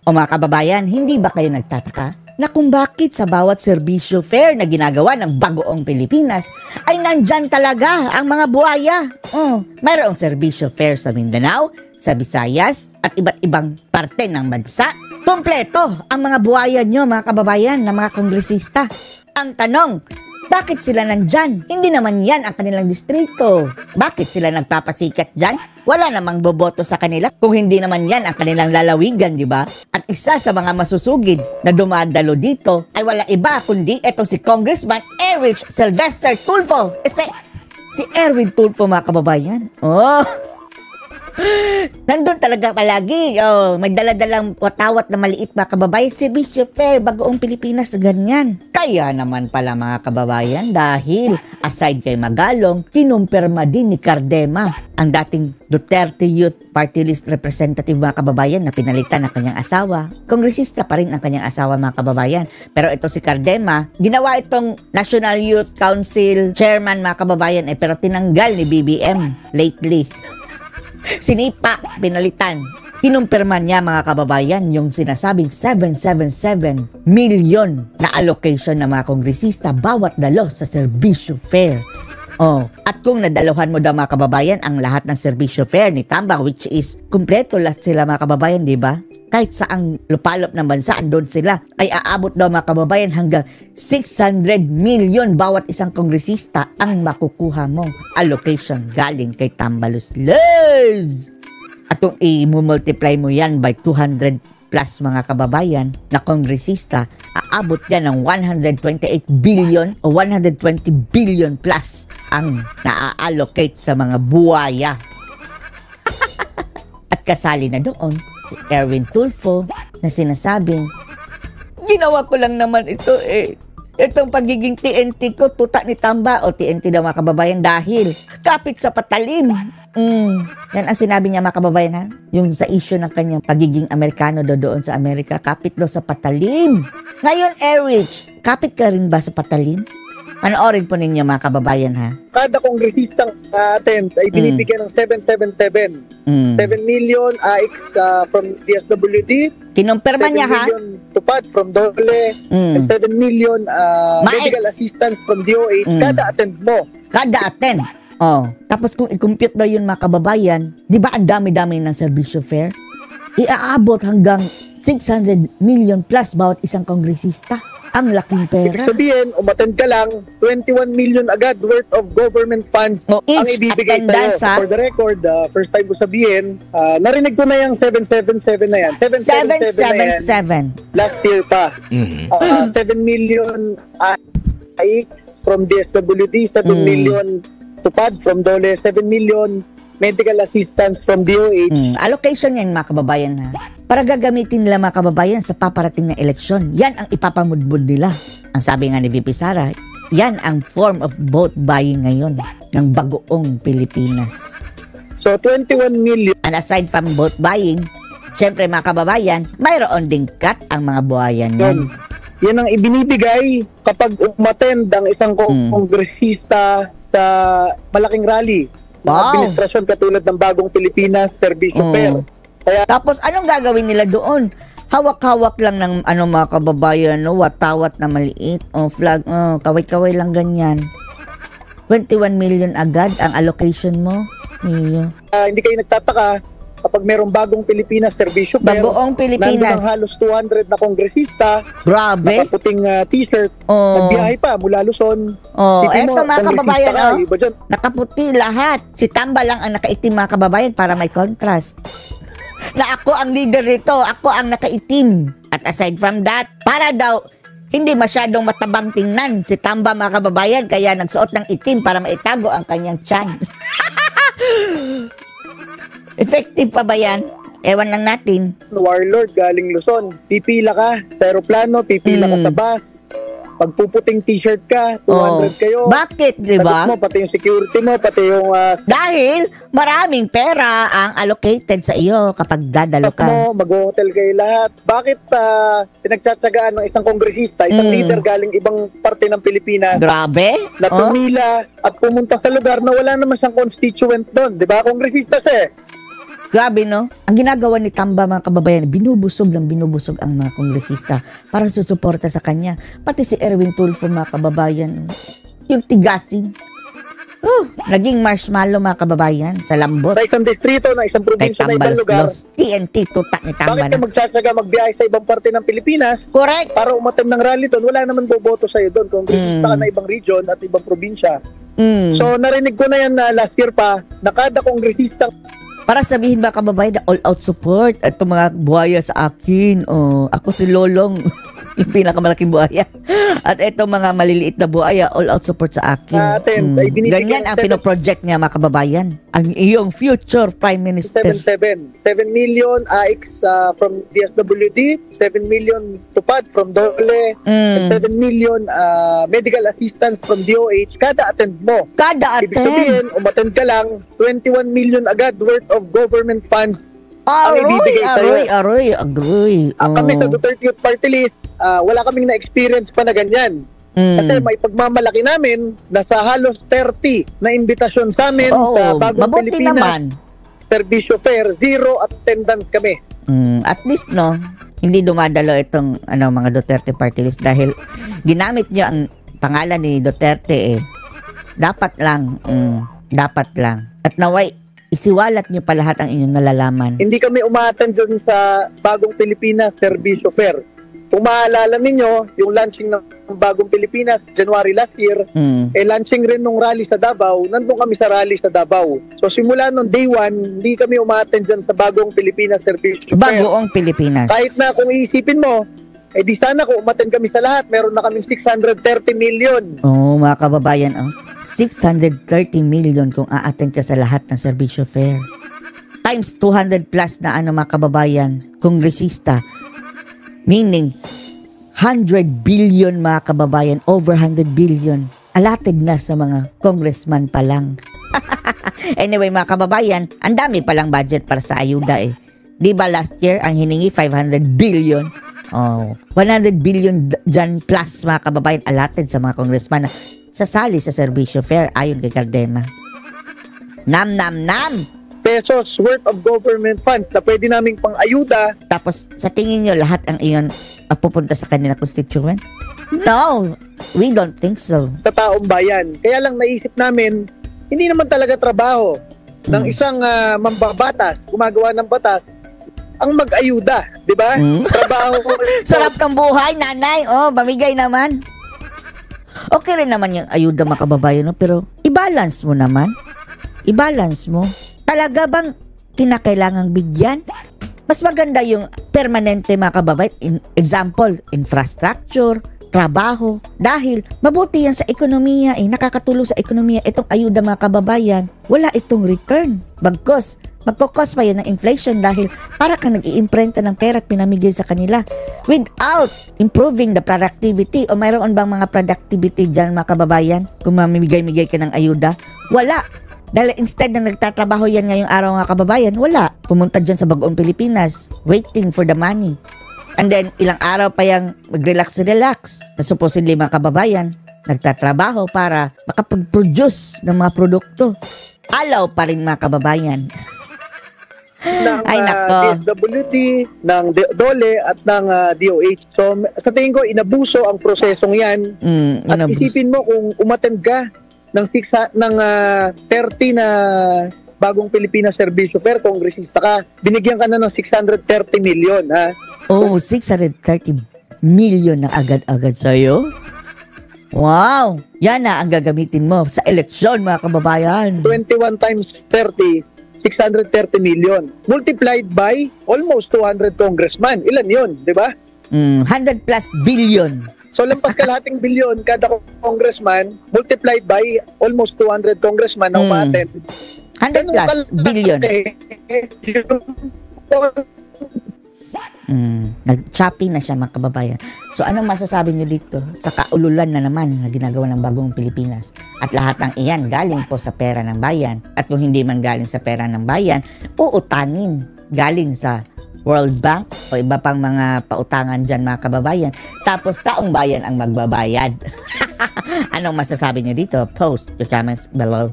O mga kababayan, hindi ba kayo nagtataka na kung bakit sa bawat serbisyo fair na ginagawa ng Bagoong Pilipinas ay nandyan talaga ang mga buhaya? Mayroong serbisyo fair sa Mindanao, sa Visayas at iba't ibang parte ng bansa. Kompleto ang mga buhaya nyo mga kababayan na mga kongresista. Ang tanong, bakit sila nandyan? Hindi naman yan ang kanilang distrito. Bakit sila nagpapasikat dyan? Wala namang boboto sa kanila kung hindi naman yan ang kanilang lalawigan, di ba? At isa sa mga masusugid na dumadalo dito ay wala iba kundi ito si Congressman Erwin Sylvester Tulfo. Si Erwin Tulfo mga kababayan. Nandun talaga palagi. May daladalang watawat na maliit mga kababayan. Serbisyo fair, Bagoong Pilipinas, ganyan. Kaya naman pala mga kababayan, dahil aside kay Magalong, kinumpirma din ni Cardema, ang dating Duterte Youth Party List Representative mga kababayan, na pinalitan ng kanyang asawa. Kongresista pa rin ang kanyang asawa mga kababayan. Pero ito si Cardema, ginawa itong National Youth Council Chairman mga kababayan, pero tinanggal ni BBM lately. Sinipa, pinalitan. Kinumpirma niya mga kababayan yung sinasabing 777 million na allocation ng mga kongresista bawat dalo sa serbisyo fair. At kung nadaluhan mo daw mga kababayan ang lahat ng serbisyo fair ni Tamba, which is kumpleto lahat sila mga kababayan, di ba? Kahit saang lupalop ng bansa, andun sila, ay aabot daw mga kababayan hanggang 600 million bawat isang kongresista ang makukuha mong allocation galing kay Tambaluslos. At kung i-multiply mo yan by 200 plus mga kababayan na kongresista, aabot yan ng 128 billion o 120 billion plus ang na-allocate sa mga buhaya. At kasali na doon si Erwin Tulfo na sinasabing, ginawa ko lang naman ito itong pagiging TNT ko, tuta ni Tamba o TNT daw mga kababayan dahil kapit sa patalim. Yan ang sinabi niya mga kababayan ha. Yung sa issue ng kanyang pagiging Amerikano doon sa Amerika, kapit daw sa patalim. Ngayon Erwin, kapit ka rin ba sa patalim? Panoorin po ninyo mga kababayan ha. Kada kongresistang attend ay binibigyan ng 777. 7 million from DSWD. Kinumpirma niya ha. 7 million tupad from DOLE. And 7 million medical assistance from DOH. Kada attend mo. Kada attend. Tapos kung i-compute daw yun mga kababayan, di ba ang dami-dami ng serbisyo fair? Iaabot hanggang 600 million plus bawat isang kongresista. Ang laking pera. Ibig sabihin, umattend ka lang, 21 million agad worth of government funds ang ibibigay sa'yo. For the record, first time ko sabihin, narinig ko na yung 777 na yan. 777 last year pa. 7 million from DSWD, 7 million tupad from DOLE, 7 million medical assistance from DOH. Allocation yan mga kababayan ha. Para gagamitin nila mga kababayan sa paparating na eleksyon. Yan ang ipapamudbud nila. Ang sabi nga ni VP Sara, yan ang form of vote buying ngayon ng Bagoong Pilipinas. So 21 million. And aside from vote buying, syempre mga kababayan, mayroon ding cut ang mga buhayan yan. Yan ang ibinibigay kapag umattend ang isang kongresista sa malaking rally. Administrasyon katulad ng Bagong Pilipinas Serbisyo Fair. Tapos anong gagawin nila doon? Hawak-hawak lang ng mga kababayan, watawat na maliit, flag, kaway-kaway lang ganyan. 21 million agad ang allocation mo. Hindi kayo nagtataka kapag merong Bagong Pilipinas Serbisyo Fair. Bagoong Pilipinas. Nandun ang halos 200 na kongresista. Grabe. Nakaputing t-shirt. Nagbiyahe pa mula Luzon. Eto mga kababayan, nakaputi lahat. Si Tamba lang ang nakaitim mga kababayan para may contrast. Na ako ang leader nito, ako ang nakaitim. At aside from that, para daw hindi masyadong matabang tingnan si Tamba mga kababayan, kaya nagsuot ng itim para maitago ang kanyang tiyan. Effective pa ba yan? Ewan lang natin. Warlord galing Luzon, pipila ka sa aeroplano, pipila ka sa bus. Pagpuputing t-shirt ka, 200 kayo. Bakit, di ba? Pati yung security mo, pati yung... Dahil maraming pera ang allocated sa iyo kapag dadalo ka. Mag-hotel kayo lahat. Bakit pinagtsatsagaan ng isang kongresista, isang leader galing ibang parte ng Pilipinas? Grabe. Na pumila at pumunta sa lugar na wala naman siyang constituent doon. Di ba? Kongresista siya Grabe, no? Ang ginagawa ni Tamba, mga kababayan, binubusog ang mga kongresista para susuporta sa kanya. Pati si Erwin Tulfo, mga kababayan, yung tigasin. Naging marshmallow, mga kababayan, sa lambot. Sa isang distrito, na isang probinsya, na ibang lugar. TNT, tutak ni Tamba. Bakit ka magsasaga magbiyahe sa ibang parte ng Pilipinas? Correct. Para umattend ng rally doon, wala naman boboto sa'yo doon. Kongresista ka na ibang region at ibang probinsya. So, narinig ko na yan na last year pa, na kada kongresista para sabihin ba kababayan na all-out support at itong mga buhaya sa akin. Ako si Lolong, yung pinakamalaking buhaya. At itong mga maliliit na buhaya, all-out support sa akin. Ganyan ang pinoproject niya, mga kababayan. Ang iyong future Prime Minister. 7 million AX from DSWD, 7 million tupad from DOLE, and 7 million medical assistance from DOH. Kada attend mo. Ibig sabihin, umattend ka lang, 21 million agad worth of government funds ang ibibigay sa'yo. Aroy. Kami sa Duterte Youth Party List, wala kaming na-experience pa na ganyan. Kasi may pagmamalaki namin na sa halos 30 na imbitasyon sa amin sa Bagong Pilipinas naman. Serbisyo Fair, 0 attendance kami. At least, no, hindi dumadalo itong mga Duterte Party List dahil ginamit nyo ang pangalan ni Duterte Dapat lang. At naway, isiwalat nyo pa lahat ang inyong nalalaman. Hindi kami umaattend dyan sa Bagong Pilipinas Serbisyo Fair. Kung maalala ninyo, yung launching ng Bagong Pilipinas, January last year, launching rin nung rally sa Davao, nandun kami sa rally sa Davao. So simula nung day 1, hindi kami umaattend dyan sa Bagong Pilipinas Serbisyo Fair. Bagoong Pilipinas. Kahit na kung iisipin mo, di sana kung umattend kami sa lahat, meron na kaming 630 million. Mga kababayan, 630 million kung a-attend ka sa lahat ng Serbisyo Fair. Times 200 plus na mga kababayan, kongresista. Meaning, 100 billion mga kababayan, over 100 billion. Allotted na sa mga congressman pa lang. Anyway mga kababayan, ang dami palang budget para sa ayuda Di ba last year, ang hiningi 500 billion? 100 billion dyan plus mga kababayan allotted sa mga congressman na sasali sa Serbisyo Fair ayon kay Cardema. Nam! Pesos worth of government funds na pwede naming pang-ayuda. Tapos, sa tingin nyo, lahat ang iyon pupunta sa kanila constituent? No, we don't think so. Sa taong bayan. Kaya lang naisip namin, hindi naman talaga trabaho ng isang mambabatas, gumagawa ng batas, ang mag-ayuda, di ba? Trabaho. Sarap ng buhay, nanay. Bamigay naman. Okay rin naman yung ayuda mga kababayan, pero i-balance mo naman. I-balance mo. Talaga bang kinakailangang bigyan? Mas maganda yung permanente mga kababayan. Example, infrastructure, trabaho. Dahil mabuti yan sa ekonomiya nakakatulong sa ekonomiya. Itong ayuda mga kababayan, wala itong return. Bagkos, magkukos pa yan ng inflation dahil para kang nag-iimprenta ng pera at pinamigay sa kanila without improving the productivity. O mayroon bang mga productivity dyan mga kababayan kung mamimigay-migay ka ng ayuda? Wala. Dahil instead na nagtatrabaho yan ngayong araw mga kababayan, wala. Pumunta dyan sa Bagoong Pilipinas, waiting for the money. And then, ilang araw pa yung mag-relax. Na supposedly mga kababayan, nagtatrabaho para makapag-produce ng mga produkto. Alaw pa rin mga kababayan. Ng DSWD, ng DOLE at ng DOH. So, sa tingin ko, inabuso ang prosesong yan. At isipin mo kung umattend ka ng 30 na Bagong Pilipinas Serbisyo Fair, kongresista ka, binigyan ka na ng 630 million, ha? 630 million na agad-agad sa'yo? Wow! Yan na ang gagamitin mo sa eleksyon, mga kababayan. 21 times 30, 630 million. Multiplied by almost 200 congressman. Ilan yun, di ba? 100 plus billion. So, lampas kalahating bilyon kada congressman, multiplied by almost 200 congressman na umattend. 100 plus billion. Nag-chopping na siya mga kababayan. So, anong masasabi nyo dito sa kaululan na naman na ginagawa ng Bagong Pilipinas? At lahat ng iyan galing po sa pera ng bayan. At kung hindi man galing sa pera ng bayan, uutangin galing sa World Bank o iba pang mga pautangan dyan mga kababayan. Tapos taong bayan ang magbabayad. Anong masasabi nyo dito? Post your comments below.